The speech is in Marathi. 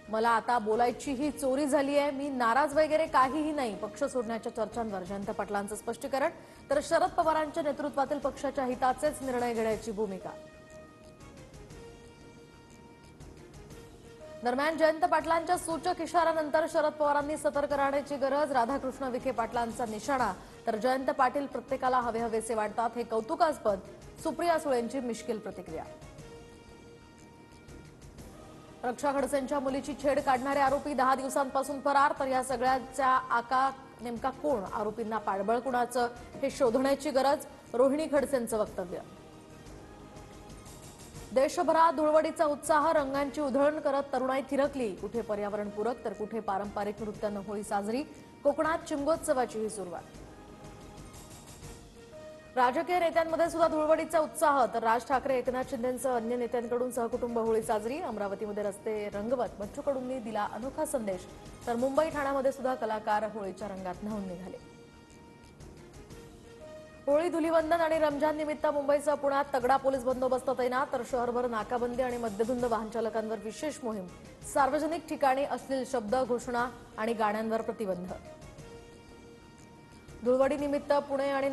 मला आता बोलायची ही चोरी झाली आहे, मी नाराज वगैरे काहीही नाही. पक्ष सोडण्याच्या चर्चांवर जयंत पाटलांचं स्पष्टीकरण. तर शरद पवारांच्या नेतृत्वातील पक्षाच्या हिताचेच निर्णय घेण्याची भूमिका. दरम्यान जयंत पाटलांच्या सूचक इशाऱ्यानंतर शरद पवारांनी सतर्क राहण्याची गरज. राधाकृष्ण विखे पाटलांचा निशाणा. तर जयंत पाटील प्रत्येकाला हवेहवेसे वाटतात, हे कौतुकास्पद. सुप्रिया सुळेंची मिश्किल प्रतिक्रिया. रक्षा खडसेंच्या मुलीची छेड काढणारे आरोपी 10 दिवसांपासून फरार. तर या सगळ्याचा आका नेमका कोण? आरोपींना पाठबळ कुणाचं, हे शोधण्याची गरज. रोहिणी खडसेंचं वक्तव्य. देशभरात धुळवडीचा उत्साह. रंगांची उधळण करत तरुणाई थिरकली. कुठे पर्यावरणपूरक तर कुठे पारंपरिक नृत्यानं होळी साजरी. कोकणात शिमगोत्सवाचीही सुरुवात. राजकीय नेत्यांमध्ये सुद्धा धुळवडीचा उत्साह. तर राज ठाकरे, एकनाथ शिंदेंसह अन्य नेत्यांकडून सहकुटुंब होळी साजरी. अमरावतीमध्ये रस्ते रंगवत बच्चू कडूंनी दिला अनोखा संदेश. तर मुंबई ठाण्यामध्ये सुद्धा कलाकार होळीच्या रंगात न्हाऊन निघाले. होळी, धुलीवंदन आणि रमजान निमित्त मुंबईसह पुण्यात तगडा पोलीस बंदोबस्त तैनात. तर शहरभर नाकाबंदी आणि मद्यधुंद वाहन चालकांवर विशेष मोहीम. सार्वजनिक ठिकाणी अश्लील शब्द, घोषणा आणि गाण्यांवर प्रतिबंध. धुळवडी निमित्त पुणे आणि